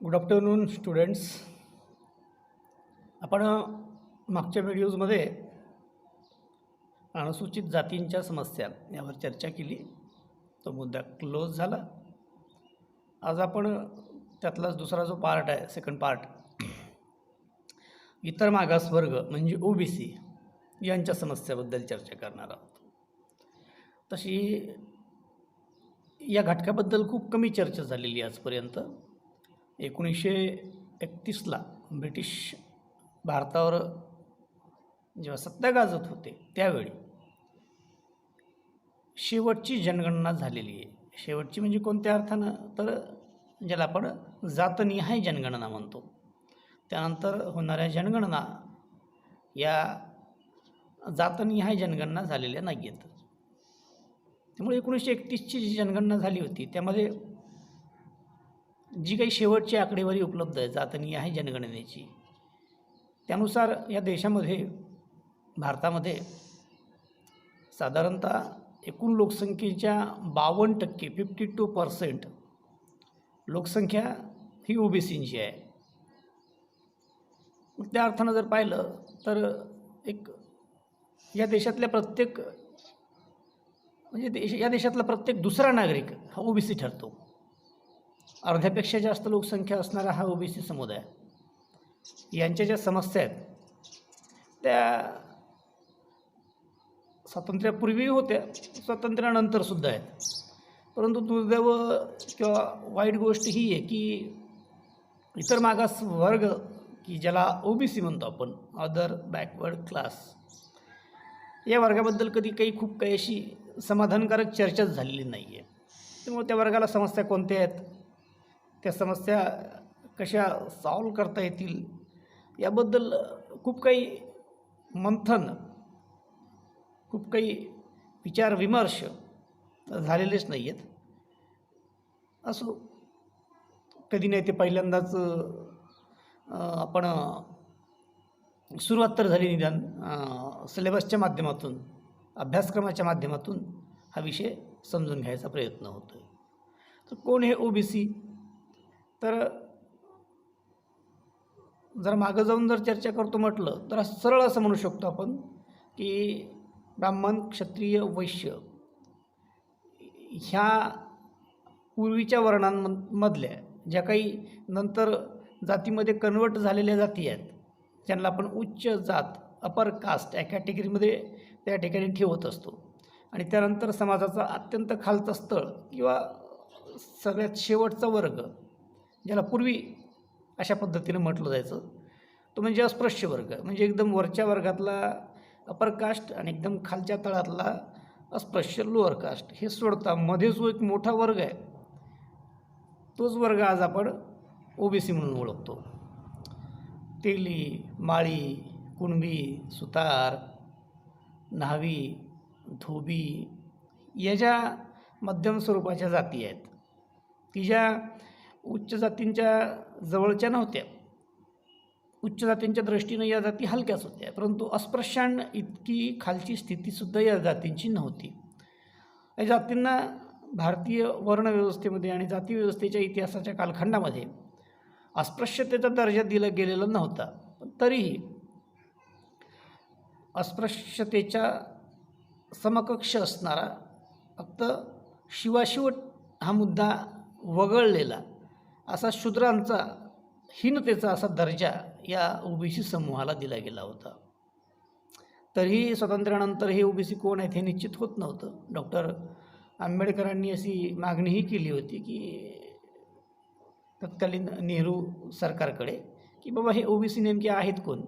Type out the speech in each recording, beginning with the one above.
Good afternoon students. आपण मागच्या व्हिडिओजमध्ये अनुसूचित जातींच्या समस्या यावर चर्चा केली. तो मुद्दा क्लोज झाला. आज आपण त्यातलाच दुसरा जो पार्ट आहे, सेकंड पार्ट, इतर मागासवर्ग म्हणजे OBC यांच्या समस्याबद्दल चर्चा करणार आहोत. तशी या घटकाबद्दल खूप कमी चर्चा झालेली आजपर्यंत. 1931ला ब्रिटिश भारतावर जेव्हा सत्ता गाजत होते त्यावेळी शेवटची जनगणना झालेली आहे. शेवटची म्हणजे कोणत्या अर्थानं, तर ज्याला आपण जातनिहाय जनगणना म्हणतो. त्यानंतर होणाऱ्या जनगणना या जातनिहाय जनगणना झालेल्या नाही आहेत. त्यामुळे 1931ची जी जनगणना झाली होती त्यामध्ये जी काही शेवटची आकडेवारी उपलब्ध आहे जातनिहाय जनगणनेची, त्यानुसार या देशामध्ये, भारतामध्ये साधारणतः एकूण लोकसंख्येच्या 52% 52% लोकसंख्या ही OBCची आहे. त्या अर्थानं जर पाहिलं तर या देशातल्या प्रत्येक या देशातला प्रत्येक दुसरा नागरिक हा OBC ठरतो. अर्ध्यापेक्षा जास्त लोकसंख्या असणारा हा OBC समुदाय. यांच्या ज्या समस्या आहेत त्या स्वातंत्र्यापूर्वी होत्या, स्वातंत्र्यानंतरसुद्धा आहेत. परंतु दुर्दैव किंवा वाईट गोष्ट ही आहे की इतर मागास वर्ग, की ज्याला OBC म्हणतो आपण, अदर बॅकवर्ड क्लास, या वर्गाबद्दल कधी खूप काही अशी समाधानकारक चर्चाच झालेली नाही आहे. त्यामुळे त्या वर्गाला समस्या कोणत्या आहेत, त्या समस्या कशा सॉल्व करता येतील याबद्दल खूप काही मंथन, खूप काही विचार विमर्श झालेलेच नाही आहेत. असो, कधी नाही ते पहिल्यांदाच आपण सुरुवात तर झाली निदान सिलेबसच्या माध्यमातून, अभ्यासक्रमाच्या माध्यमातून हा विषय समजून घ्यायचा प्रयत्न होतो आहे. तर कोण हे OBC? तर जर मागं जाऊन जर चर्चा करतो म्हटलं तर सरळ असं म्हणू शकतो आपण की ब्राह्मण, क्षत्रिय, वैश्य ह्या पूर्वीच्या वर्णांमधल्या ज्या काही नंतर जातीमध्ये कन्वर्ट झालेल्या जाती आहेत, ज्यांना आपण उच्च जात, अपर कास्ट या कॅटेगरीमध्ये त्या ठिकाणी ठेवत असतो. आणि त्यानंतर समाजाचा अत्यंत खालचा स्थळ किंवा सगळ्यात शेवटचा वर्ग, ज्याला पूर्वी अशा पद्धतीनं म्हटलं जायचं, तो म्हणजे अस्पृश्य वर्ग. म्हणजे एकदम वरच्या वर्गातला अपर कास्ट आणि एकदम खालच्या तळातला अस्पृश्य लोअर कास्ट हे सोडता मध्ये जो एक मोठा वर्ग आहे, तोच वर्ग आज आपण OBC म्हणून ओळखतो. तेली, माळी, कुणबी, सुतार, न्हावी, धोबी या ज्या मध्यम स्वरूपाच्या जाती आहेत, की ज्या उच्च जातींच्या जवळच्या नव्हत्या. उच्च जातींच्या दृष्टीनं या जाती हलक्याच होत्या, परंतु अस्पृश्यां इतकी खालची स्थितीसुद्धा या जातींची नव्हती. या जातींना भारतीय वर्णव्यवस्थेमध्ये आणि जाती व्यवस्थेच्या इतिहासाच्या कालखंडामध्ये अस्पृश्यतेचा दर्जा दिला गेलेला नव्हता. पण तरीही अस्पृश्यतेच्या समकक्ष असणारा, फक्त शिवाशिव हा मुद्दा वगळलेला असा शूद्रांचा, हीनतेचा असा दर्जा या OBC समूहाला दिला गेला होता. तरीही स्वातंत्र्यानंतर हे OBC कोण आहेत हे निश्चित होत नव्हतं. डॉक्टर आंबेडकरांनी अशी मागणीही केली होती की तत्कालीन नेहरू सरकारकडे, की बाबा हे OBC नेमके आहेत कोण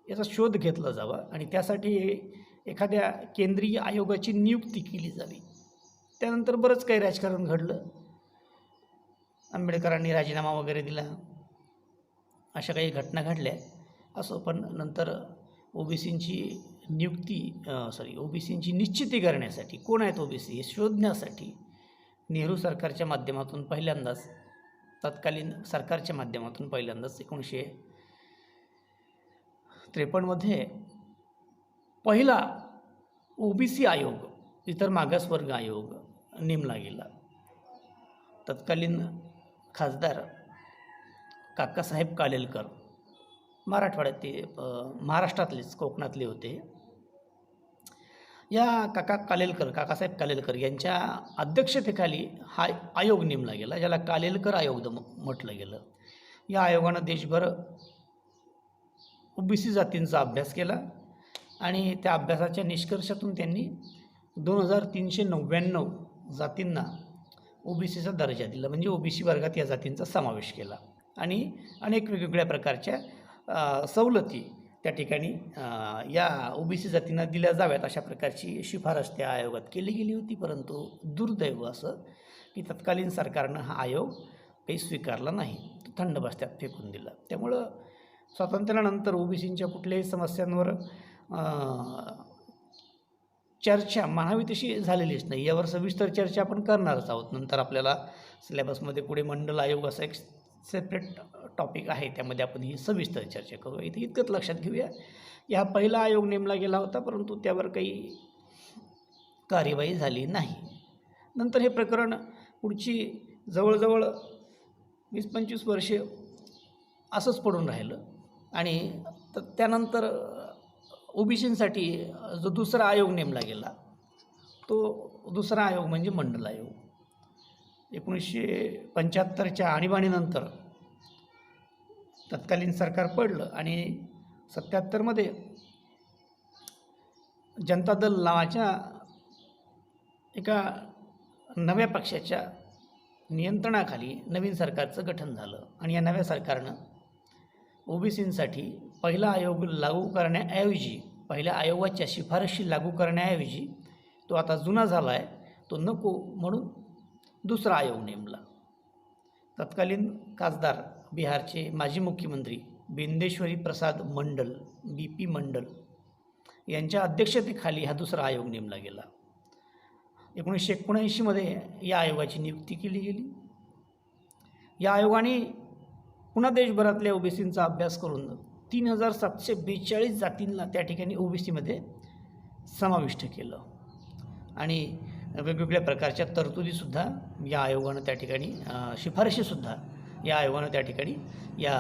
याचा शोध घेतला जावा आणि त्यासाठी एखाद्या केंद्रीय आयोगाची नियुक्ती केली जावी. त्यानंतर बरंच काही राजकारण घडलं. आंबेडकरांनी राजीनामा वगैरे दिला, अशा काही घटना घडल्या. असो, पण नंतर OBCची निश्चिती करण्यासाठी, कोण आहेत OBC हे शोधण्यासाठी नेहरू सरकारच्या माध्यमातून पहिल्यांदाच, तत्कालीन सरकारच्या माध्यमातून पहिल्यांदाच 1953मध्ये पहिला OBC आयोग, इतर मागासवर्ग आयोग नेमला गेला. तत्कालीन खासदार काकासाहेब कालेलकर, मराठवाड्यात ते महाराष्ट्रातलेच, कोकणातले होते. या काकासाहेब कालेलकर यांच्या अध्यक्षतेखाली हा आयोग नेमला गेला, ज्याला कालेलकर आयोग म्हटलं गेलं. या आयोगानं देशभर ओबीसी जातींचा अभ्यास केला आणि त्या अभ्यासाच्या निष्कर्षातून त्यांनी 2399 जातींना ओबीसीचा दर्जा दिला, म्हणजे ओबीसी वर्गात या जातींचा समावेश केला आणि अनेक वेगवेगळ्या प्रकारच्या सवलती त्या ठिकाणी या ओबीसी जातींना दिल्या जाव्यात अशा प्रकारची शिफारस त्या आयोगात केली गेली होती. परंतु दुर्दैव असं की तत्कालीन सरकारनं हा आयोग काही स्वीकारला नाही, तो थंड बस्त्यात फेकून दिला. त्यामुळं स्वातंत्र्यानंतर ओबीसींच्या कुठल्याही समस्यांवर चर्चा म्हणावी तशी झालेलीच नाही. यावर सविस्तर चर्चा आपण करणारच आहोत. नंतर आपल्याला सिलेबसमध्ये पुढे मंडल आयोग असा एक सेपरेट टॉपिक आहे, त्यामध्ये आपण ही सविस्तर चर्चा करू. इथे इतकंच लक्षात घेऊया, हा पहिला आयोग नेमला गेला होता, परंतु त्यावर काही कार्यवाही झाली नाही. नंतर हे प्रकरण पुढची जवळजवळ 20-25 वर्षे असंच पडून राहिलं आणि त्यानंतर ओबीसींसाठी जो दुसरा आयोग नेमला गेला, तो दुसरा आयोग म्हणजे मंडल आयोग. 1975च्या आणीबाणीनंतर तत्कालीन सरकार पडलं आणि 77मध्ये जनता दल नावाच्या एका नव्या पक्षाच्या नियंत्रणाखाली नवीन सरकारचं गठन झालं आणि या नव्या सरकारनं ओबीसींसाठी पहिला आयोग लागू करण्याऐवजी, पहिल्या आयोगाच्या शिफारशी लागू करण्याऐवजी तो आता जुना झाला आहे, तो नको म्हणून दुसरा आयोग नेमला. तत्कालीन खासदार बिहारचे माजी मुख्यमंत्री बिंदेश्वरी प्रसाद मंडल, BP मंडल यांच्या अध्यक्षतेखाली हा दुसरा आयोग नेमला गेला. 1979मध्ये या आयोगाची नियुक्ती केली गेली. या आयोगाने पुन्हा देशभरातल्या ओबीसींचा अभ्यास करून 3742 जातींना त्या ठिकाणी ओबीसीमध्ये समाविष्ट केलं आणि वेगवेगळ्या प्रकारच्या तरतुदीसुद्धा या आयोगानं त्या ठिकाणी, शिफारशीसुद्धा या आयोगानं त्या ठिकाणी या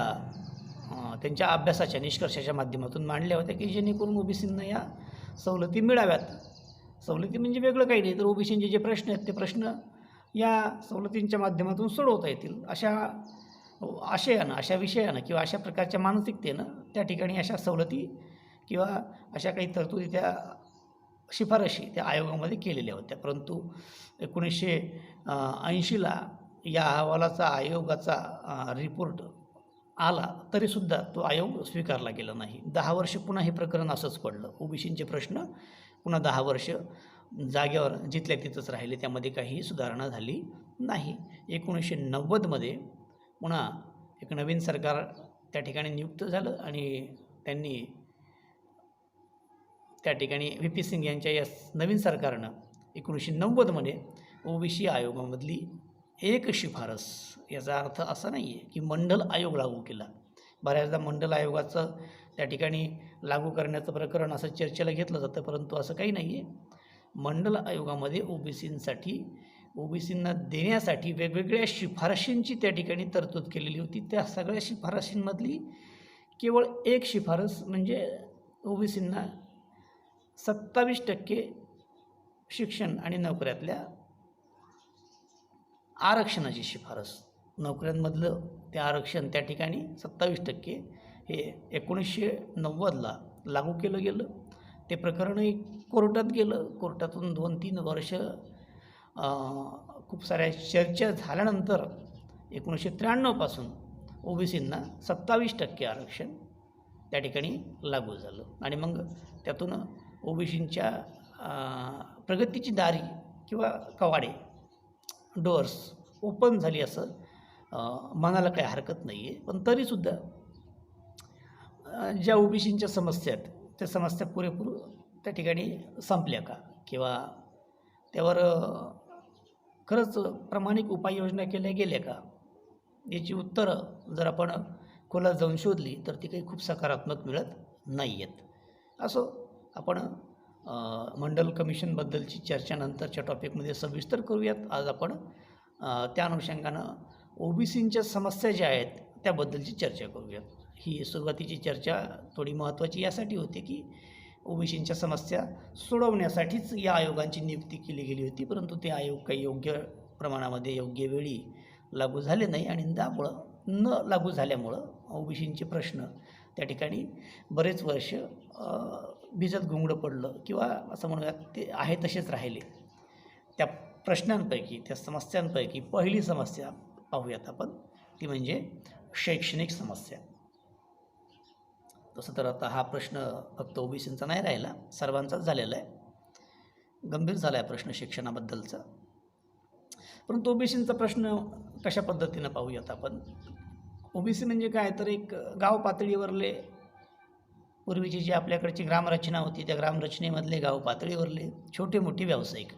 त्यांच्या अभ्यासाच्या निष्कर्षाच्या माध्यमातून मांडल्या होत्या की जेणेकरून ओबीसींना या सवलती मिळाव्यात. सवलती म्हणजे वेगळं काही नाही, तर ओबीसींचे जे प्रश्न आहेत ते प्रश्न या सवलतींच्या माध्यमातून सोडवता येतील अशा आशयानं, अशा विषयानं किंवा अशा प्रकारच्या मानसिकतेनं त्या ठिकाणी अशा सवलती किंवा अशा काही तरतुदी त्या शिफारशी त्या आयोगामध्ये केलेल्या होत्या. परंतु 1980ला या अहवालाचा, आयोगाचा रिपोर्ट आला तरीसुद्धा तो आयोग स्वीकारला गेला नाही. 10 वर्ष पुन्हा हे प्रकरण असंच पडलं. ओबीसींचे प्रश्न पुन्हा 10 वर्ष जागेवर जिथल्या तिथंच राहिले, त्यामध्ये काहीही सुधारणा झाली नाही. 1990मध्ये पुन्हा एक नवीन सरकार त्या ठिकाणी नियुक्त झालं आणि त्यांनी त्या ठिकाणी VP सिंग यांच्या या नवीन सरकारनं 1990मध्ये ओबीसी आयोगामधली एक शिफारस, याचा अर्थ असा नाही आहे की मंडल आयोग लागू केला. बऱ्याचदा मंडल आयोगाचं त्या ठिकाणी लागू करण्याचं प्रकरण असं चर्चेला घेतलं जातं, परंतु असं काही नाही आहे. मंडल आयोगामध्ये ओबीसींना देण्यासाठी वेगवेगळ्या शिफारशींची त्या ठिकाणी तरतूद केलेली होती. त्या सगळ्या शिफारशींमधली केवळ एक शिफारस म्हणजे ओबीसींना 27% शिक्षण आणि नोकऱ्यातल्या आरक्षणाची शिफारस. नोकऱ्यांमधलं ते आरक्षण त्या ठिकाणी 27% हे 1990ला लागू केलं गेलं. ते प्रकरणही कोर्टात गेलं. कोर्टातून 2-3 वर्ष खूप साऱ्या चर्चा झाल्यानंतर 1993 पासून ओबीसींना 27% आरक्षण त्या ठिकाणी लागू झालं आणि मग त्यातून ओबीसींच्या प्रगतीची दारी किंवा कवाडे, डोअर्स ओपन झाली असं म्हणायला काही हरकत नाही आहे. पण तरीसुद्धा ज्या ओबीसींच्या समस्या आहेत त्या समस्या पुरेपूर त्या ठिकाणी संपल्या का किंवा त्यावर खरंच प्रामाणिक उपाययोजना केल्या गेल्या का, याची उत्तरं जर आपण खोलात जाऊन शोधली तर ती काही खूप सकारात्मक मिळत नाही आहेत. असो, आपण मंडल कमिशनबद्दलची चर्चा नंतरच्या टॉपिकमध्ये सविस्तर करूयात. आज आपण त्या अनुषंगानं ओबीसींच्या समस्या ज्या आहेत त्याबद्दलची चर्चा करूयात. ही सुरुवातीची चर्चा थोडी महत्त्वाची यासाठी होती की ओबीसींच्या समस्या सोडवण्यासाठीच या आयोगांची नियुक्ती केली गेली होती, परंतु ते आयोग काही योग्य प्रमाणामध्ये योग्य वेळी लागू झाले नाही आणि त्यामुळं न लागू झाल्यामुळं ओबीसींचे प्रश्न त्या ठिकाणी बरेच वर्ष भिजत घुंगडं पडलं किंवा असं म्हणूयात ते आहे तसेच राहिले. त्या प्रश्नांपैकी त्या समस्यांपैकी पहिली समस्या पाहूयात आपण, ती म्हणजे शैक्षणिक समस्या. तसं तर आता हा प्रश्न फक्त ओबीसींचा नाही राहिला, सर्वांचाच झालेला आहे, गंभीर झाला आहे प्रश्न शिक्षणाबद्दलचा. परंतु ओबीसींचा प्रश्न कशा पद्धतीनं पाहूयात आपण. ओबीसी म्हणजे काय तर एक गाव पातळीवरले पूर्वीची जी आपल्याकडची ग्रामरचना होती त्या ग्रामरचनेमधले गाव पातळीवरले छोटे मोठे व्यावसायिक.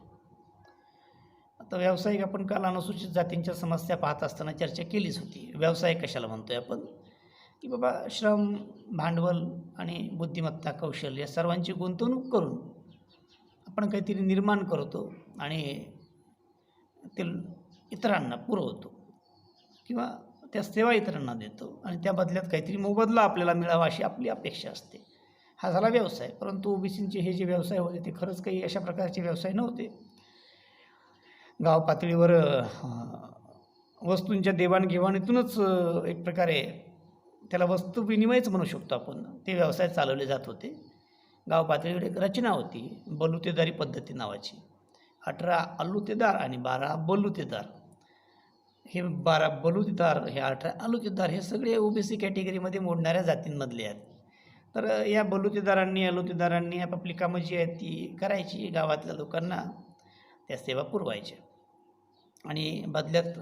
आता व्यावसायिक आपण काल अनुसूचित जातींच्या समस्या पाहत असताना चर्चा केलीच होती. व्यवसाय कशाला म्हणतोय आपण की बाबा श्रम, भांडवल आणि बुद्धिमत्ता, कौशल्य या सर्वांची गुंतवणूक करून आपण काहीतरी निर्माण करतो आणि ते इतरांना पुरवतो किंवा त्या सेवा इतरांना देतो आणि त्या बदल्यात काहीतरी मोबदला आपल्याला मिळावा अशी आपली अपेक्षा असते. हा झाला व्यवसाय. परंतु ओबीसींचे हे जे व्यवसाय होते ते खरंच काही अशा प्रकारचे व्यवसाय नव्हते. गाव पातळीवर वस्तूंच्या देवाणघेवाणीतूनच एक प्रकारे त्याला वस्तू विनिमयच म्हणू शकतो आपण, ते व्यवसाय चालवले जात होते. गाव पातळीवर एक रचना होती बलुतेदारी पद्धती नावाची. 18 अलुतेदार आणि 12 बलुतेदार. हे 12 बलुतेदार, हे 18 अलुतेदार हे सगळे ओबीसी कॅटेगरीमध्ये मोडणाऱ्या जातींमधले आहेत. तर या बलुतेदारांनी अलुतेदारांनी आपापली कामं जी आहेत ती करायची, गावातल्या लोकांना त्या सेवा पुरवायच्या आणि बदल्यात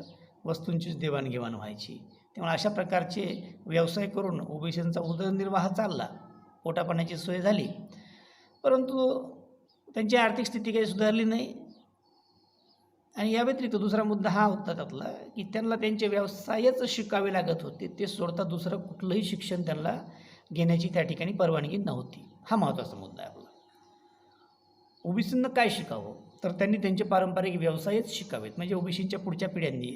वस्तूंचीच देवाणघेवाण व्हायची. त्यामुळे अशा प्रकारचे व्यवसाय करून ओबीसींचा उदरनिर्वाह चालला, पोटापाण्याची सोय झाली. परंतु त्यांची आर्थिक स्थिती काही सुधारली नाही. आणि या व्यतिरिक्त दुसरा मुद्दा हा होता त्यातला की त्यांना त्यांचे व्यवसायच शिकावे लागत होते, ते सोडता दुसरं कुठलंही शिक्षण त्यांना घेण्याची त्या ठिकाणी परवानगी नव्हती. हा महत्त्वाचा मुद्दा आहे आपला. ओबीसींना काय शिकावं तर त्यांनी त्यांचे पारंपरिक व्यवसायच शिकावेत. म्हणजे ओबीसींच्या पुढच्या पिढ्यांनी,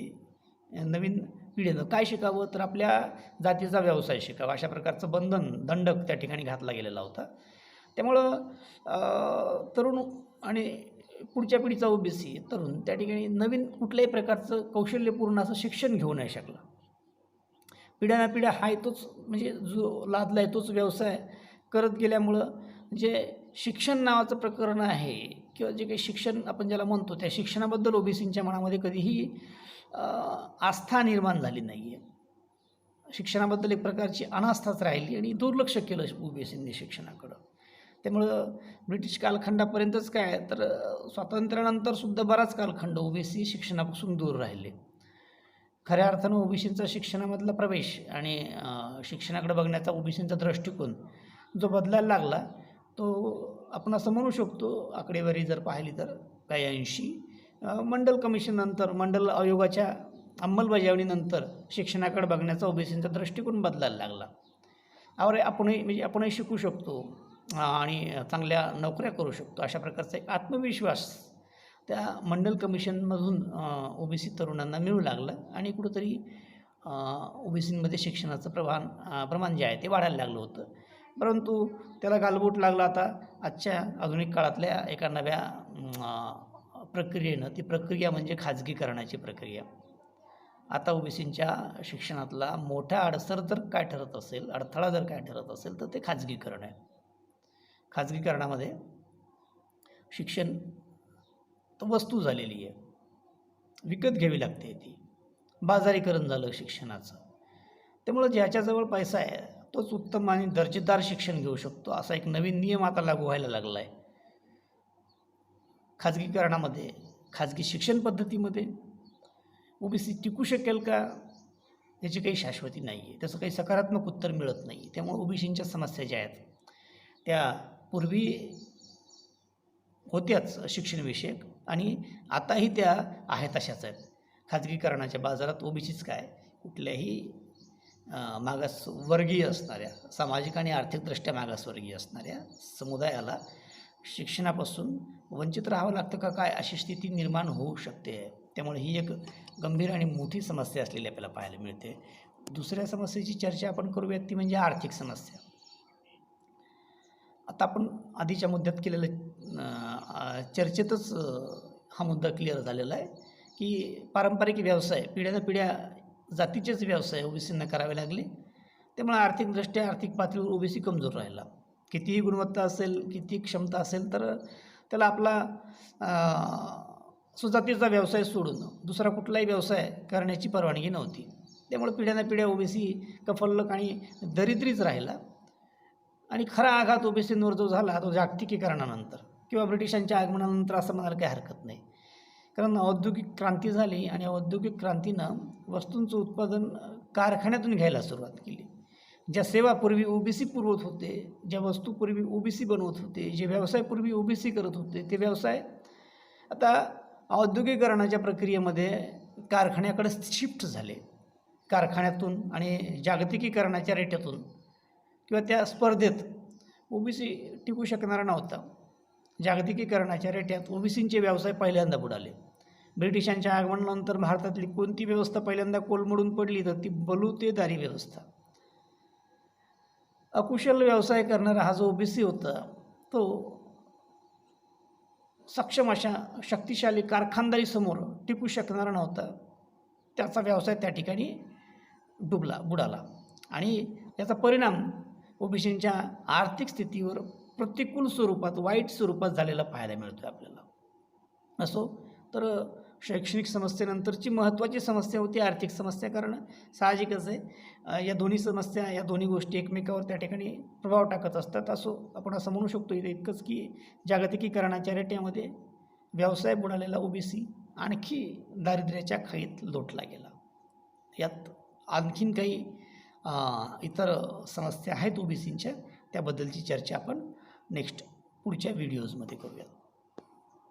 नवीन पिढीनं काय शिकावं तर आपल्या जातीचा व्यवसाय शिकावा, अशा प्रकारचं दंडक त्या ठिकाणी घातला गेलेला होता. त्यामुळं तरुण आणि पुढच्या पिढीचा ओबीसी तरुण त्या ठिकाणी नवीन कुठल्याही प्रकारचं कौशल्यपूर्ण असं शिक्षण घेऊ नाही शकला. पिढ्यानपिढ्या हाय तोच म्हणजे जो लादला आहे तोच व्यवसाय करत गेल्यामुळं जे शिक्षण नावाचं प्रकरण आहे किंवा जे काही शिक्षण आपण ज्याला म्हणतो त्या शिक्षणाबद्दल ओबीसींच्या मनामध्ये कधीही आस्था निर्माण झाली नाही आहे. शिक्षणाबद्दल एक प्रकारची अनास्थाच राहिली आणि दुर्लक्ष केलं ओबीसींनी शिक्षणाकडं. त्यामुळं ब्रिटिश कालखंडापर्यंतच काय तर स्वातंत्र्यानंतरसुद्धा बराच कालखंड ओबीसी शिक्षणापासून दूर राहिले. खऱ्या अर्थानं ओबीसींचा शिक्षणामधला प्रवेश आणि शिक्षणाकडे बघण्याचा ओबीसींचा दृष्टिकोन जो बदलायला लागला तो आपण असं म्हणू शकतो, आकडेवारी जर पाहिली तर काही 80 मंडल कमिशननंतर, मंडल आयोगाच्या अंमलबजावणीनंतर शिक्षणाकडे बघण्याचा ओबीसींचा दृष्टिकोन बदलायला लागला. आपणही शिकू शकतो आणि चांगल्या नोकऱ्या करू शकतो अशा प्रकारचा एक आत्मविश्वास त्या मंडल कमिशनमधून ओबीसी तरुणांना मिळू लागलं आणि कुठंतरी ओबीसींमध्ये शिक्षणाचं प्रमाण जे आहे ते वाढायला लागलं होतं. परंतु त्याला गालबोट लागला आता आजच्या आधुनिक काळातल्या एका नव्या प्रक्रियेनं. ती प्रक्रिया म्हणजे खाजगीकरणाची प्रक्रिया. आता ओबीसींच्या शिक्षणातला मोठा अडसर जर काय ठरत असेल, अडथळा जर काय ठरत असेल तर ते खाजगीकरण आहे. खाजगीकरणामध्ये शिक्षण वस्तू झालेली आहे, विकत घ्यावी लागते, ती बाजारीकरण झालं शिक्षणाचं. त्यामुळं ज्याच्याजवळ पैसा आहे तोच उत्तम आणि दर्जेदार शिक्षण घेऊ शकतो असा एक नवीन नियम आता लागू व्हायला लागला आहे. खाजगीकरणामध्ये, खाजगी शिक्षण पद्धतीमध्ये ओबीसी टिकू शकेल का याची काही शाश्वती नाही आहे, त्याचं काही सकारात्मक उत्तर मिळत नाही. त्यामुळे ओबीसींच्या समस्या ज्या आहेत त्या पूर्वी होत्याच शिक्षणविषयक आणि आताही त्या आहेत तशाच आहेत. खाजगीकरणाच्या बाजारात ओबीसीच काय, कुठल्याही मागासवर्गीय असणाऱ्या, सामाजिक आणि आर्थिकदृष्ट्या मागासवर्गीय असणाऱ्या समुदायाला शिक्षणापासून वंचित राहावं लागतं का काय अशी स्थिती निर्माण होऊ शकते. त्यामुळे ही एक गंभीर आणि मोठी समस्या असलेली आपल्याला पाहायला मिळते. दुसऱ्या समस्येची चर्चा आपण करूयात, ती म्हणजे आर्थिक समस्या. आता आपण आधीच्या मुद्द्यात केलेल्या चर्चेतच हा मुद्दा क्लिअर झालेला आहे की पारंपरिक व्यवसाय पिढ्यानपिढ्या जातीचेच व्यवसाय ओबीसींना करावे लागले. त्यामुळे आर्थिकदृष्ट्या आर्थिक पातळीवर ओबीसी कमजोर राहिला. कितीही गुणवत्ता असेल, किती क्षमता असेल, तर त्याला आपला सुजातीचा व्यवसाय सोडून दुसरा कुठलाही व्यवसाय करण्याची परवानगी नव्हती. त्यामुळे पिढ्यानपिढ्या ओबीसी कफल्लक आणि दरिद्रीच राहिला. आणि खरा आघात ओबीसींवर जो झाला तो जागतिकीकरणानंतर किंवा ब्रिटिशांच्या आगमनानंतर असं म्हणायला काही हरकत नाही. कारण औद्योगिक क्रांती झाली आणि औद्योगिक क्रांतीनं वस्तूंचं उत्पादन कारखान्यातून घ्यायला सुरुवात केली. ज्या सेवा पूर्वी ओबीसी पुरवत होते, ज्या वस्तू पूर्वी ओबीसी बनवत होते, जे व्यवसाय पूर्वी ओबीसी करत होते, ते व्यवसाय आता औद्योगिकरणाच्या प्रक्रियेमध्ये कारखान्याकडे शिफ्ट झाले. कारखान्यातून आणि जागतिकीकरणाच्या रेट्यातून किंवा त्या स्पर्धेत ओबीसी टिकू शकणारा नव्हता. जागतिकीकरणाच्या रेट्यात ओबीसींचे व्यवसाय पहिल्यांदा बुडाले. ब्रिटिशांच्या आगमनानंतर भारतातली कोणती व्यवस्था पहिल्यांदा कोलमडून पडली तर ती बलुतेदारी व्यवस्था. अकुशल व्यवसाय करणारा हा जो ओबीसी होता तो सक्षम अशा शक्तिशाली कारखानदारीसमोर टिकू शकणारा नव्हता. त्याचा व्यवसाय त्या ठिकाणी बुडाला आणि याचा परिणाम ओबीसींच्या आर्थिक स्थितीवर प्रतिकूल स्वरूपात, वाईट स्वरूपात झालेला पाहायला मिळतो आपल्याला. असो, तर शैक्षणिक समस्येनंतरची महत्त्वाची समस्या होती आर्थिक समस्या. कारण साहजिकच आहे या दोन्ही समस्या, या दोन्ही गोष्टी एकमेकावर त्या ठिकाणी प्रभाव टाकत असतात. असो, आपण असं म्हणू शकतो इतकंच की जागतिकीकरणाच्या रेट्यामध्ये व्यवसाय बुडालेला ओबीसी आणखी दारिद्र्याच्या खाईत लोटला गेला. यात आणखीन काही इतर समस्या आहेत ओबीसींच्या, त्याबद्दलची चर्चा आपण पुढच्या व्हिडिओजमध्ये करूयात.